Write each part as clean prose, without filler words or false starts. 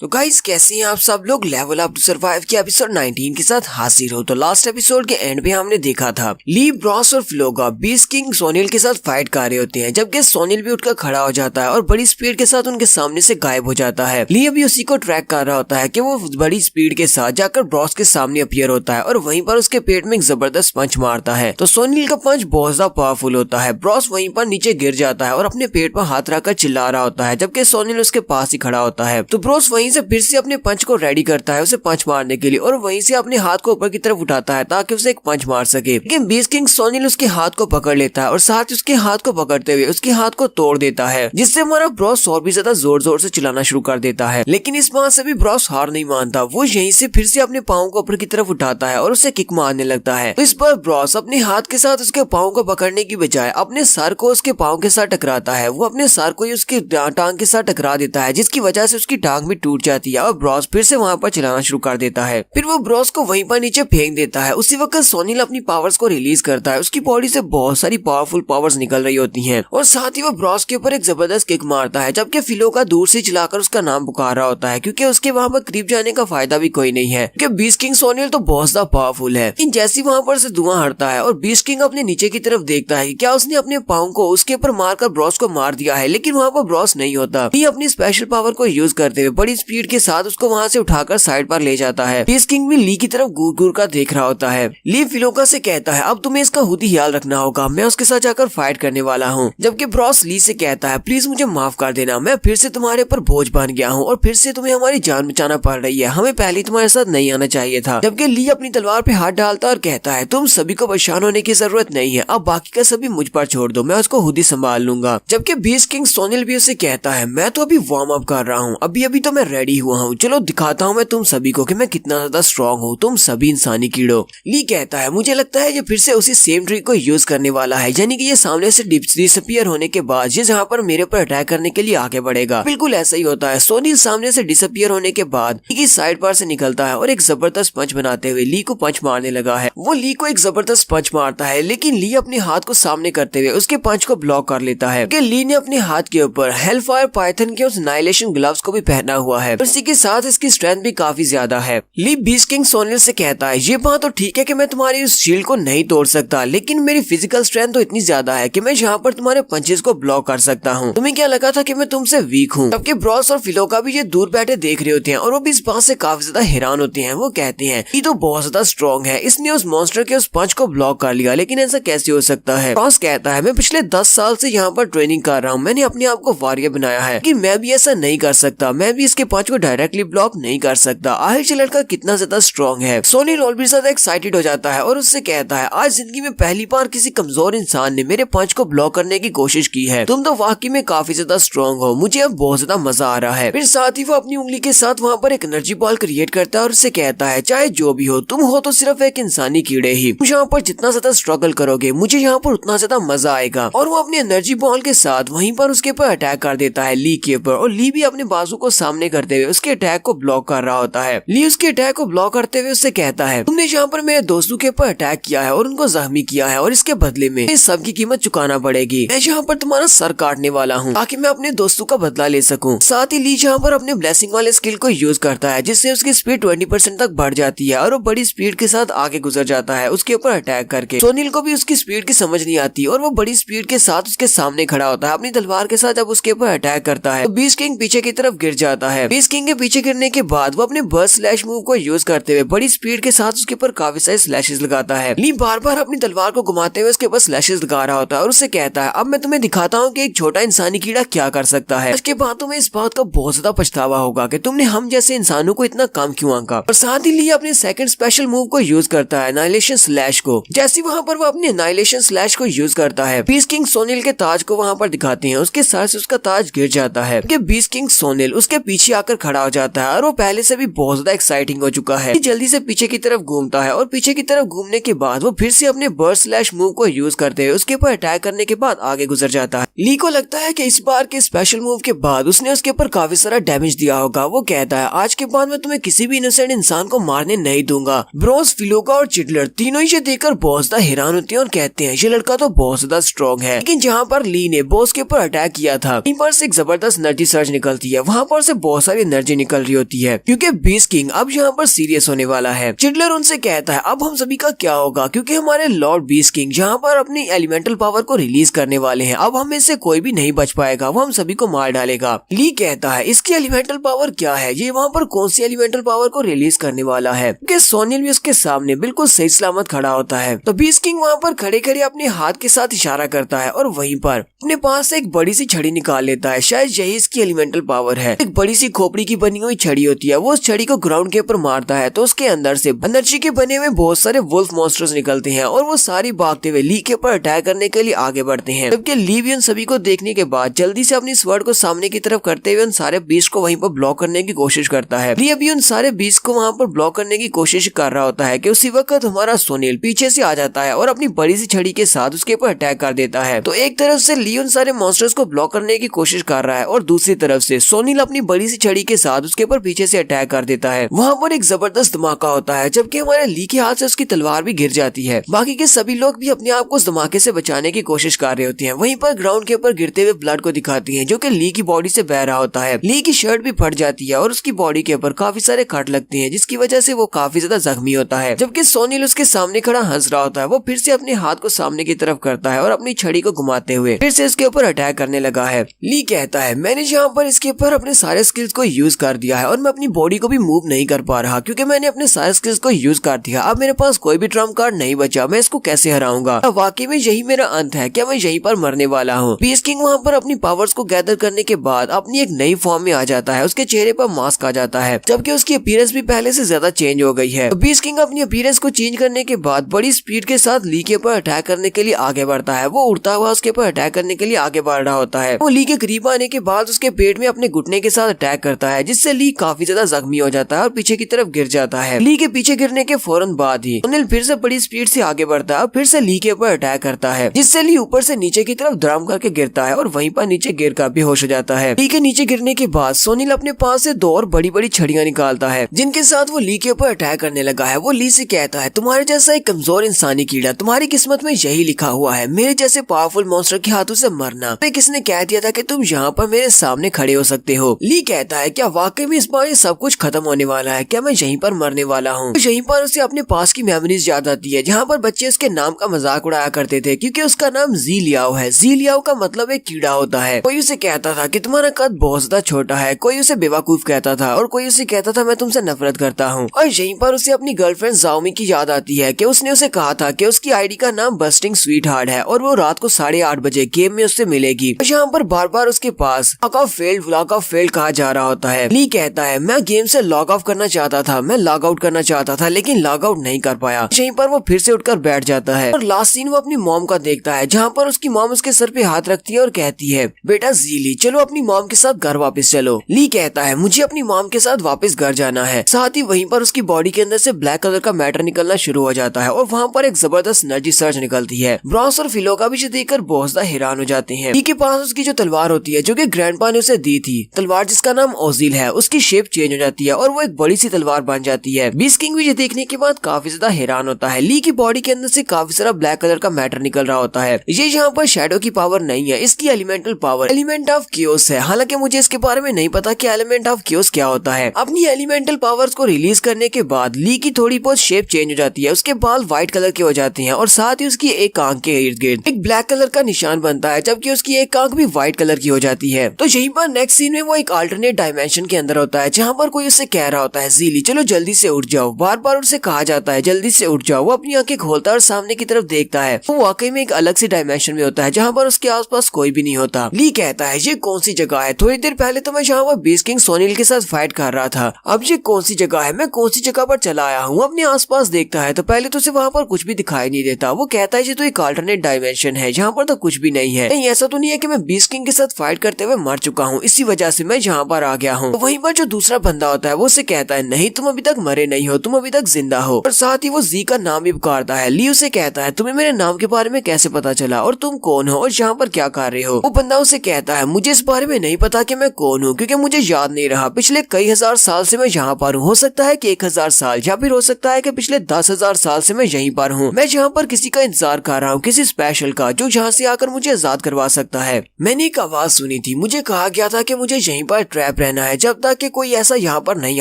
तो गाइस कैसे हैं आप सब लोग। लेवल अप टू सर्वाइव के एपिसोड 19 के साथ हाजिर हो। तो लास्ट एपिसोड के एंड में हमने देखा था ली, ब्रॉस और फ्लोगा बीस्ट किंग सोनिल के साथ फाइट कर रहे होते हैं, जबकि सोनिल भी उठकर खड़ा हो जाता है और बड़ी स्पीड के साथ उनके सामने से गायब हो जाता है। ली अभी उसी को ट्रैक कर रहा होता है कि वो बड़ी स्पीड के साथ जाकर ब्रॉस के सामने अपीयर होता है और वहीं पर उसके पेट में एक जबरदस्त पंच मारता है। तो सोनिल का पंच बहुत ज्यादा पावरफुल होता है। ब्रॉस वहीं पर नीचे गिर जाता है और अपने पेट पर हाथ रखकर चिल्ला रहा होता है, जबकि सोनिल उसके पास ही खड़ा होता है। तो ब्रॉस वहीं से फिर से अपने पंच को रेडी करता है उसे पंच मारने के लिए और वहीं से अपने हाथ को ऊपर की तरफ उठाता है ताकि उसे एक पंच मार सके। लेकिन बीस्ट किंग सोनिल उसके हाथ को पकड़ लेता है और साथ ही उसके हाथ को पकड़ते हुए उसके हाथ को तोड़ देता है, जिससे हमारा ब्रॉस और भी ज्यादा जोर जोर से चिल्लाना शुरू कर देता है। लेकिन इस बात से भी ब्रॉस हार नहीं मानता। वो यहीं से फिर से अपने पाँव को ऊपर की तरफ उठाता है और उसे किक मारने लगता है। तो इस पर ब्रॉस अपने हाथ के साथ उसके पाँव को पकड़ने की बजाय अपने सर को उसके पाँव के साथ टकराता है। वो अपने सर को ही उसकी टांग के साथ टकरा देता है, जिसकी वजह से उसकी टांग भी टूट जाती है और ब्रॉस फिर से वहाँ पर चलाना शुरू कर देता है। फिर वो ब्रॉस को वहीं पर नीचे फेंक देता है। उसी वक्त सोनिल अपनी पावर्स को रिलीज करता है। उसकी बॉडी से बहुत सारी पावरफुल पावर्स निकल रही होती हैं और साथ ही वो ब्रॉस के ऊपर एक जबरदस्त किक मारता है, जबकि फिलो का दूर से चलाकर उसका नाम पुकार रहा होता है, क्योंकि उसके वहाँ पर करीब जाने का फायदा भी कोई नहीं है, क्योंकि बीस्ट किंग सोनिल तो बहुत ज्यादा पावरफुल है। लेकिन जैसे वहाँ पर से धुआं हटता है और बीस्ट किंग अपने नीचे की तरफ देखता है कि क्या उसने अपने पाँव को उसके ऊपर मारकर ब्रॉस को मार दिया है, लेकिन वहाँ पर ब्रॉस नहीं होता। ये अपनी स्पेशल पावर को यूज करते हुए बड़ी स्पीड के साथ उसको वहाँ से उठाकर साइड पर ले जाता है। बीस्ट किंग भी ली की तरफ घूर घूर कर देख रहा होता है। ली फिलोका से कहता है अब तुम्हें इसका खुद ही ख्याल रखना होगा, मैं उसके साथ जाकर फाइट करने वाला हूँ। जबकि ब्रॉस ली से कहता है प्लीज मुझे माफ कर देना, मैं फिर से तुम्हारे ऊपर बोझ बन गया हूँ और फिर से तुम्हें हमारी जान बचाना पड़ रही है, हमें पहले तुम्हारे साथ नहीं आना चाहिए था। जबकि ली अपनी तलवार पे हाथ डालता और कहता है तुम सभी को परेशान होने की जरूरत नहीं है, अब बाकी का सभी मुझ पर छोड़ दो, मैं उसको खुद ही संभाल लूंगा। जबकि बीस्ट किंग सोनिल भी उसे कहता है मैं तो अभी वार्म अप कर रहा हूँ, अभी अभी तो मैं रेडी हुआ हूँ, चलो दिखाता हूँ मैं तुम सभी को कि मैं कितना ज्यादा स्ट्रॉन्ग हूँ, तुम सभी इंसानी कीड़ों। ली कहता है मुझे लगता है ये फिर से उसी सेम ट्रिक को यूज करने वाला है, यानी कि ये सामने से डिसअपीयर होने के बाद ये जहाँ पर मेरे ऊपर अटैक करने के लिए आगे बढ़ेगा। बिल्कुल ऐसा ही होता है। सोनिल सामने से डिसअपीयर होने के बाद ली की साइड पर से निकलता है और एक जबरदस्त पंच बनाते हुए ली को पंच मारने लगा है। वो ली को एक जबरदस्त पंच मारता है, लेकिन ली अपने हाथ को सामने करते हुए उसके पंच को ब्लॉक कर लेता है। ली ने अपने हाथ के ऊपर हेलफायर पाइथन के उस नाइलेशन ग्लव्स को भी पहना हुआ है, इसी के साथ इसकी स्ट्रेंथ भी काफी ज्यादा है। ली बीस्ट किंग सोनिल से कहता है ये बात तो ठीक है कि मैं तुम्हारी उस शील्ड को नहीं तोड़ सकता, लेकिन मेरी फिजिकल स्ट्रेंथ तो इतनी ज्यादा है कि मैं यहाँ पर तुम्हारे पंचेस को ब्लॉक कर सकता हूँ। तुम्हें क्या लगा था कि मैं तुमसे वीक हूँ? जबकि ब्रॉस और फिलोका भी ये दूर बैठे देख रहे होते हैं और वो भी इस बात से काफी ज्यादा हैरान होते हैं। वो कहते हैं ये तो बहुत ज्यादा स्ट्रॉन्ग है, इसने उस मॉन्स्टर के उस पंच को ब्लॉक कर लिया, लेकिन ऐसा कैसे हो सकता है? ब्रॉस कहता है मैं पिछले 10 साल से यहाँ पर ट्रेनिंग कर रहा हूँ, मैंने अपने आप को वॉरियर बनाया है कि मैं भी ऐसा नहीं कर सकता, मैं भी इसके पंच को डायरेक्टली ब्लॉक नहीं कर सकता। आखिर ये लड़का कितना ज्यादा स्ट्रॉन्ग है। सोनिल और भी ज्यादा एक्साइटेड हो जाता है और उससे कहता है आज जिंदगी में पहली बार किसी कमजोर इंसान ने मेरे पंच को ब्लॉक करने की कोशिश की है, तुम तो वाकई में काफी ज्यादा स्ट्रॉन्ग हो, मुझे अब बहुत ज्यादा मजा आ रहा है। फिर साथ ही वो अपनी उंगली के साथ वहाँ पर एक एनर्जी बॉल क्रिएट करता है और उससे कहता है चाहे जो भी हो तुम हो तो सिर्फ एक इंसानी कीड़े ही, तुम यहाँ पर जितना ज्यादा स्ट्रगल करोगे मुझे यहाँ पर उतना ज्यादा मजा आएगा। और वो अपनी एनर्जी बॉल के साथ वहीं पर उसके ऊपर अटैक कर देता है ली के ऊपर, और ली भी अपने बाजू को सामने करते हुए उसके अटैक को ब्लॉक कर रहा होता है। ली उसके अटैक को ब्लॉक करते हुए उससे कहता है तुमने यहाँ पर मेरे दोस्तों के ऊपर अटैक किया है और उनको जख्मी किया है और इसके बदले में इस सब की कीमत चुकाना पड़ेगी। मैं यहाँ पर तुम्हारा सर काटने वाला हूँ ताकि मैं अपने दोस्तों का बदला ले सकूं। साथ ही ली यहाँ पर अपने ब्लेसिंग वाले स्किल को यूज करता है, जिससे उसकी स्पीड 20% तक बढ़ जाती है और वो बड़ी स्पीड के साथ आगे गुजर जाता है उसके ऊपर अटैक करके। सोनिल को भी उसकी स्पीड की समझ नहीं आती और वो बड़ी स्पीड के साथ उसके सामने खड़ा होता है अपनी तलवार के साथ। जब उसके ऊपर अटैक करता है तो बीस्ट किंग पीछे की तरफ गिर जाता है। बीस्ट किंग के पीछे गिरने के बाद वो अपने बर्स्ट स्लैश मूव को यूज करते हुए बड़ी स्पीड के साथ उसके ऊपर काफी सारे स्लैशेस लगाता है। ली बार बार अपनी तलवार को घुमाते हुए उसके ऊपर स्लैशेस लगा रहा होता है और उससे कहता है अब मैं तुम्हें दिखाता हूँ कि एक छोटा इंसानी कीड़ा क्या कर सकता है। इसके बाद तुम्हें इस बात का बहुत ज्यादा पछतावा होगा कि तुमने हम जैसे इंसानों को इतना कम क्यों आंका। और साथ ही ली अपने सेकंड स्पेशल मूव को यूज करता है नाइलेशन स्लैश को। जैसे वहाँ पर वो अपने नाइलेशन स्लैश को यूज करता है बीस्ट किंग सोनिल के ताज को वहाँ पर दिखाते हैं, उसके सर से उसका ताज गिर जाता है। बीस्ट किंग सोनिल उसके पीछे आकर खड़ा हो जाता है और वो पहले से भी बहुत ज्यादा एक्साइटिंग हो चुका है। जल्दी से पीछे की तरफ घूमता है और पीछे की तरफ घूमने के बाद वो फिर से अपने बर्स्ट स्लैश मूव को यूज करते हुए उसके ऊपर अटैक करने के बाद आगे गुजर जाता है। ली को लगता है कि इस बार के स्पेशल मूव के बाद उसने उसके ऊपर काफी सारा डैमेज दिया होगा। वो कहता है आज के बाद मैं तुम्हें किसी भी इनोसेंट इंसान को मारने नहीं दूंगा। ब्रॉस, फिलोका और चिडलर तीनों ही ये देखकर बहुत ज्यादा हैरान होते हैं और कहते हैं ये लड़का तो बहुत ज्यादा स्ट्रॉन्ग है। लेकिन जहाँ पर ली ने बॉस के ऊपर अटैक किया था वहीं पर से एक जबरदस्त एनर्जी सर्ज निकलती है, वहाँ पर से बहुत सारी एनर्जी निकल रही होती है क्योंकि बीस्ट किंग अब यहाँ पर सीरियस होने वाला है। चिडलर उनसे कहता है अब हम सभी का क्या होगा, क्योंकि हमारे लॉर्ड बीस्ट किंग जहाँ पर अपनी एलिमेंटल पावर को रिलीज करने वाले हैं। अब हमें से कोई भी नहीं बच पाएगा, वो हम सभी को मार डालेगा। ली कहता है इसकी एलिमेंटल पावर क्या है, ये वहाँ पर कौन सी एलिमेंटल पावर को रिलीज करने वाला है, क्योंकि सोनियल भी उसके सामने बिल्कुल सही सलामत खड़ा होता है। तो बीस्ट किंग वहाँ पर खड़े खड़े अपने हाथ के साथ इशारा करता है और वहीं पर अपने पास से एक बड़ी सी छड़ी निकाल लेता है। शायद यही इसकी एलिमेंटल पावर है। एक बड़ी सी खोपड़ी की बनी हुई छड़ी होती है, वो उस छड़ी को ग्राउंड के ऊपर मारता है तो उसके अंदर से एनर्जी के बने हुए बहुत सारे वुल्फ मॉन्स्टर्स निकलते हैं और वो सारी भागते हुए ली के ऊपर अटैक करने के लिए आगे बढ़ते हैं। जबकि ली भी उन सभी को देखने के बाद जल्दी से अपनी स्वॉर्ड को सामने की तरफ करते हुए उन सारे बीस्ट को वहीं पर ब्लॉक करने की कोशिश करता है। ली अभी उन सारे बीस्ट को वहाँ पर ब्लॉक करने की कोशिश कर रहा होता है कि उसी वक्त हमारा सोनियल पीछे से आ जाता है और अपनी बड़ी सी छड़ी के साथ उसके ऊपर अटैक कर देता है। तो एक तरफ से ली उन सारे मॉन्स्टर्स को ब्लॉक करने की कोशिश कर रहा है और दूसरी तरफ से सोनियल अपनी बड़ी सी छड़ी के साथ उसके ऊपर पीछे से अटैक कर देता है। वहाँ पर एक जबरदस्त धमाका होता है जबकि हमारे ली के हाथ से उसकी तलवार भी गिर जाती है। बाकी के सभी लोग भी अपने आप को उस धमाके से बचाने की कोशिश कर रहे होते हैं। वहीं पर ग्राउंड के ऊपर गिरते हुए ब्लड को दिखाती है जो कि ली की बॉडी से बह रहा होता है। ली की शर्ट भी फट जाती है और उसकी बॉडी के ऊपर काफी सारे कट लगते हैं जिसकी वजह से वो काफी ज्यादा जख्मी होता है। जबकि सोनियल उसके सामने खड़ा हंस रहा होता है। वो फिर से अपने हाथ को सामने की तरफ करता है और अपनी छड़ी को घुमाते हुए फिर से इसके ऊपर अटैक करने लगा है। ली कहता है मैंने यहाँ पर इसके ऊपर अपने सारे स्किल्स को यूज कर दिया है और मैं अपनी बॉडी को भी मूव नहीं कर पा रहा क्योंकि मैंने अपने सारे स्किल्स को यूज कर दिया। अब मेरे पास कोई भी ट्रम्प कार्ड नहीं बचा, मैं इसको कैसे हराऊंगा। वाकई में यही मेरा अंत है, क्या मैं यहीं पर मरने वाला हूँ। बीस्ट किंग वहाँ पर अपनी पावर्स को गैदर करने के बाद अपनी एक नई फॉर्म में आ जाता है। उसके चेहरे पर मास्क आ जाता है जबकि उसकी अपीयरेंस भी पहले से ज्यादा चेंज हो गई है। तो बीस्ट किंग अपनी अपीयरेंस को चेंज करने के बाद बड़ी स्पीड के साथ ली के ऊपर अटैक करने के लिए आगे बढ़ता है। वो उड़ता हुआ उसके ऊपर अटैक करने के लिए आगे बढ़ रहा होता है। वो ली के करीब आने के बाद उसके पेट में अपने घुटने के साथ अटैक करता है जिससे ली काफी ज्यादा जख्मी हो जाता है और पीछे की तरफ गिर जाता है। ली के पीछे गिरने के फौरन बाद ही सोनियल फिर से बड़ी स्पीड से आगे बढ़ता है और फिर से ली के ऊपर अटैक करता है जिससे ली ऊपर से नीचे की तरफ धड़ाम करके गिरता है और वहीं पर नीचे गिर कर बेहोश हो जाता है। ली के नीचे गिरने के बाद सोनियल अपने पास से दो और बड़ी बड़ी छड़ियां निकालता है जिनके साथ वो ली के ऊपर अटैक करने लगा है। वो ली से कहता है तुम्हारे जैसा एक कमजोर इंसानी कीड़ा, तुम्हारी किस्मत में यही लिखा हुआ है, मेरे जैसे पावरफुल मॉन्स्टर के हाथों से मरना। किसने कह दिया था कि तुम यहाँ पर मेरे सामने खड़े हो सकते हो। ली कहता है क्या वाकई में इस बार ये सब कुछ खत्म होने वाला है, क्या मैं यहीं पर मरने वाला हूँ। तो यहीं पर उसे अपने पास की मेमोरीज याद आती है जहाँ पर बच्चे उसके नाम का मजाक उड़ाया करते थे क्योंकि उसका नाम जी लियाओ है। जी लियाओ का मतलब एक कीड़ा होता है। कोई उसे कहता था कि तुम्हारा कद बहुत ज्यादा छोटा है, कोई उसे बेवकूफ कहता था और कोई उसे कहता था मैं तुमसे नफरत करता हूँ। और यहीं पर उसे अपनी गर्लफ्रेंड जाओमी की याद आती है कि उसने उसे कहा था कि उसकी आईडी का नाम बस्टिंग स्वीट हार्ट है और वो रात को 8:30 बजे गेम में उससे मिलेगी। यहाँ पर बार बार उसके पास लॉग ऑफ फेल्ड कहा जा रहा होता है। ली कहता है मैं गेम से लॉग ऑफ करना चाहता था, मैं लॉग आउट करना चाहता था लेकिन लॉग आउट नहीं कर पाया। यहीं पर वो फिर से उठकर बैठ जाता है और लास्ट सीन वो अपनी मॉम का देखता है जहाँ पर उसकी मॉम उसके सर पे हाथ रखती है और कहती है बेटा जीली चलो अपनी मॉम के साथ घर वापस चलो। ली कहता है मुझे अपनी मॉम के साथ वापस घर जाना है। साथ ही वहीं पर उसकी बॉडी के अंदर से ब्लैक कलर का मैटर निकलना शुरू हो जाता है और वहाँ पर एक जबरदस्त एनर्जी सर्च निकलती है। ब्रॉस और फिलोका भी देखकर बहुत ज्यादा हैरान हो जाते हैं। ली के पास उसकी जो तलवार होती है जो कि ग्रैंडपा ने उसे दी थी, तलवार जिसका नाम ओजिल है, उसकी शेप चेंज हो जाती है और वो एक बड़ी सी तलवार बन जाती है। बीस्ट किंग भी ये देखने के बाद काफी ज्यादा हैरान होता है। ली की बॉडी के अंदर से काफी सारा ब्लैक कलर का मैटर निकल रहा होता है। ये यहाँ पर शैडो की पावर नहीं है, इसकी elemental power element of chaos है। हालांकि मुझे इसके बारे में नहीं पता कि एलिमेंट ऑफ क्योस क्या होता है। अपनी एलिमेंटल पावर्स को रिलीज करने के बाद ली की थोड़ी बहुत शेप चेंज हो जाती है। उसके बाल व्हाइट कलर के हो जाते हैं और साथ ही उसकी एक आंख के इर्द गिर्द एक ब्लैक कलर का निशान बनता है जबकि उसकी एक आंख भी व्हाइट कलर की हो जाती है। तो यहीं पर नेक्स्ट सीन में वो एक अल्टरनेट डायमेंशन के अंदर होता है जहाँ पर कोई उससे कह रहा होता है जीली चलो जल्दी से उठ जाओ। बार बार उससे कहा जाता है जल्दी से उठ जाओ। वो अपनी आंखें खोलता है और सामने की तरफ देखता है। वो वाकई में एक अलग सी डायमेंशन में होता है जहाँ पर उसके आसपास कोई भी नहीं होता। ली कहता है ये कौन सी जगह है, थोड़ी देर पहले तो मैं जहाँ पर बीस्ट किंग सोनियल के साथ फाइट कर रहा था, अब ये कौन सी जगह है, मैं कौन सी जगह पर चला आया हूँ। अपने आसपास देखता है तो पहले तो उसे वहाँ पर कुछ भी दिखाई नहीं देता। वो कहता है ये तो एक अल्टरनेट डायमेंशन है, यहाँ पर तो कुछ भी नहीं है। नहीं ऐसा तो नहीं है कि मैं बीस्ट किंग के साथ फाइट करते हुए मर चुका हूँ, इसी वजह से मैं यहाँ पर आ गया हूँ। तो वहीं पर जो दूसरा बंदा होता है वो उसे कहता है नहीं तुम अभी तक मरे नहीं हो, तुम अभी तक जिंदा हो। और साथ ही वो जी का नाम भी पुकारता है। ली उसे कहता है तुम्हें मेरे नाम के बारे में कैसे पता चला और तुम कौन हो और यहाँ पर क्या कर रहे हो। वो बंदा उसे कहता है मुझे इस बारे में नहीं पता कि मैं कौन हूँ क्योंकि मुझे याद नहीं रहा। पिछले कई हजार साल से मैं यहाँ पर हूँ, हो सकता है कि 1000 साल या फिर हो सकता है कि पिछले 10,000 साल से मैं यहीं पर हूँ। मैं यहाँ पर किसी का इंतजार कर रहा हूँ, किसी स्पेशल का जो यहाँ से आकर मुझे आजाद करवा सकता है। मैंने एक आवाज सुनी थी, मुझे कहा गया था कि मुझे यहीं पर ट्रैप चुपचाप रहना है जब तक कि कोई ऐसा यहाँ पर नहीं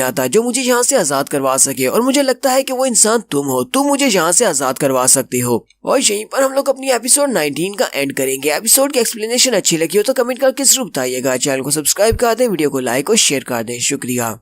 आता जो मुझे यहाँ से आजाद करवा सके, और मुझे लगता है कि वो इंसान तुम हो, तुम मुझे यहाँ से आजाद करवा सकती हो। और यहीं पर हम लोग अपनी एपिसोड 19 का एंड करेंगे। एपिसोड की एक्सप्लेनेशन अच्छी लगी हो तो कमेंट करके जरूर बताइएगा। चैनल को सब्सक्राइब कर दें, वीडियो को लाइक और शेयर कर दें। शुक्रिया।